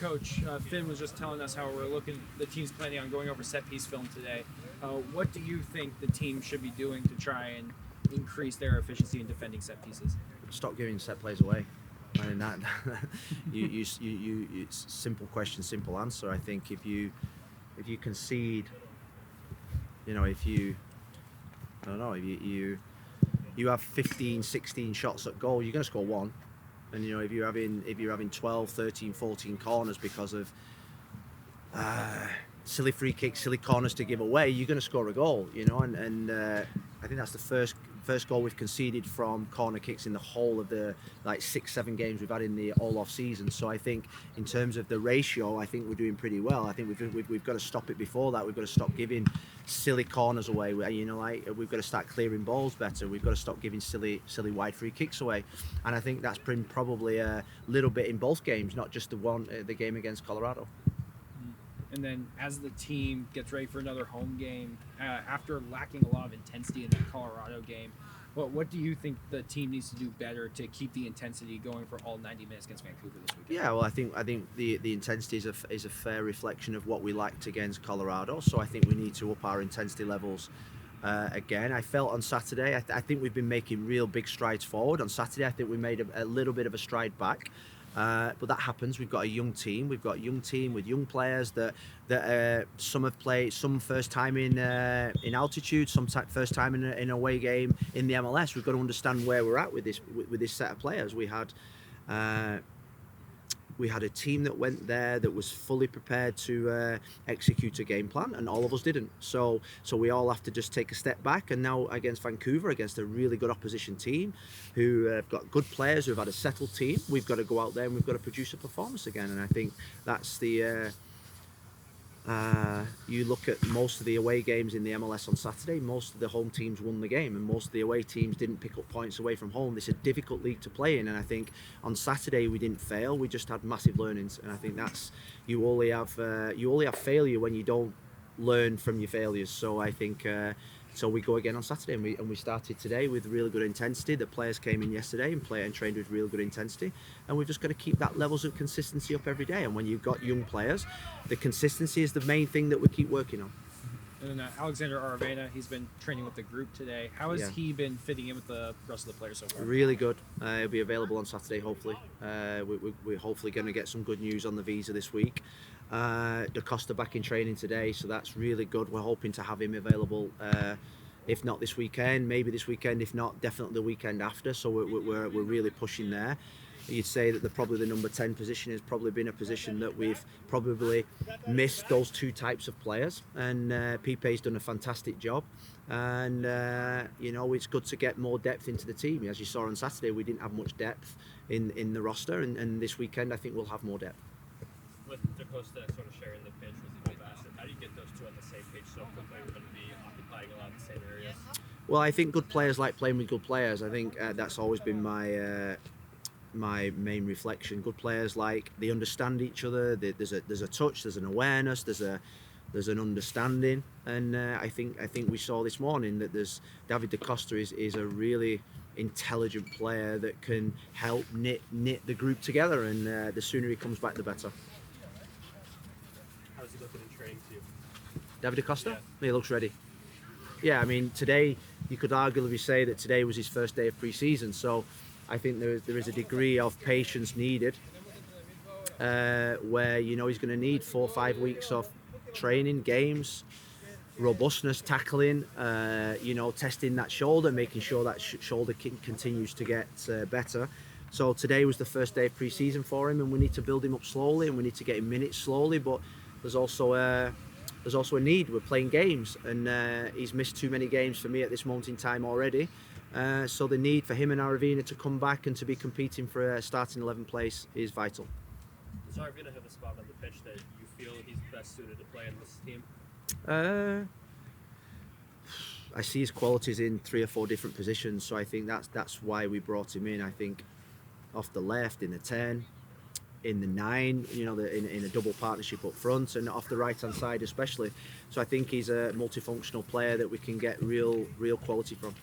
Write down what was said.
Coach, Finn was just telling us how the team's planning on going over set piece film today. What do you think the team should be doing to try and increase their efficiency in defending set pieces? Stop giving set plays away. I mean it's simple question, simple answer. I think if you concede, if you have 15, 16 shots at goal, you're going to score one. And if you're having 12, 13, 14 corners because of silly free kicks, silly corners to give away, you're going to score a goal. And I think that's the first goal we've conceded from corner kicks in the whole of the 6-7 games we've had in the all off season. So I think in terms of the ratio, I think we're doing pretty well. I think we've got to stop it before that. We've got to stop giving silly corners away. We've got to start clearing balls better. We've got to stop giving silly wide free kicks away. And I think that's been probably a little bit in both games, not just the game against Colorado. And then as the team gets ready for another home game, after lacking a lot of intensity in that Colorado game, what do you think the team needs to do better to keep the intensity going for all 90 minutes against Vancouver this weekend? Yeah, well, I think the intensity is a fair reflection of what we lacked against Colorado. So I think we need to up our intensity levels again. I felt on Saturday, I think we've been making real big strides forward. On Saturday, I think we made a little bit of a stride back. But that happens. We've got a young team. We've got a young team with young players that some have played, some first time in altitude, some first time in an away game in the MLS. We've got to understand where we're at with this set of players. We had a team that went there that was fully prepared to execute a game plan, and all of us didn't. So we all have to just take a step back. And now against Vancouver, against a really good opposition team who have got good players, who have had a settled team, we've got to go out there and we've got to produce a performance again. And I think that's you look at most of the away games in the MLS on Saturday, most of the home teams won the game and most of the away teams didn't pick up points away from home. It's a difficult league to play in, and I think on Saturday we didn't fail, we just had massive learnings. And I think that's you only have failure when you don't learn from your failures. So I think so we go again on Saturday, and we started today with really good intensity. The players came in yesterday and trained with real good intensity, and we've just got to keep that levels of consistency up every day. And when you've got young players, the consistency is the main thing that we keep working on. And then Alexander Aravena, he's been training with the group today. How has he been fitting in with the rest of the players so far? Really good. He'll be available on Saturday, hopefully. We're hopefully going to get some good news on the visa this week. Da Costa back in training today, so that's really good. We're hoping to have him available, if not this weekend, maybe this weekend, if not definitely the weekend after. So we're really pushing there. You'd say that probably the number 10 position has probably been a position that we've probably missed those two types of players, and Pipe's done a fantastic job. And it's good to get more depth into the team. As you saw on Saturday, we didn't have much depth in the roster, and this weekend I think we'll have more depth. With Da Costa sort of sharing the pitch with Bassett, how do you get those two on the same page so quickly? We're going to be occupying a lot of the same areas. Well, I think good players like playing with good players. I think that's always been my main reflection. Good players they understand each other. There's a touch, there's an awareness, there's an understanding, and I think we saw this morning that David Da Costa is a really intelligent player that can help knit the group together, and the sooner he comes back the better. How's he looking in training to you? David Da Costa? Yeah. He looks ready. Yeah, I mean, today you could arguably say that today was his first day of pre-season, so I think there is a degree of patience needed where he's going to need 4 or 5 weeks of training, games, robustness, tackling, testing that shoulder, making sure that shoulder continues to get better. So today was the first day of pre-season for him, and we need to build him up slowly, and we need to get him minutes slowly. But there's also a need. We're playing games, and he's missed too many games for me at this moment in time already. So the need for him and Aravena to come back and to be competing for a starting 11 place is vital. Does Aravena have a spot on the pitch that you feel he's best suited to play in this team? I see his qualities in 3 or 4 different positions, so I think that's why we brought him in. I think off the left, in the 10, in the 9, in a double partnership up front, and off the right hand side especially. So I think he's a multifunctional player that we can get real quality from.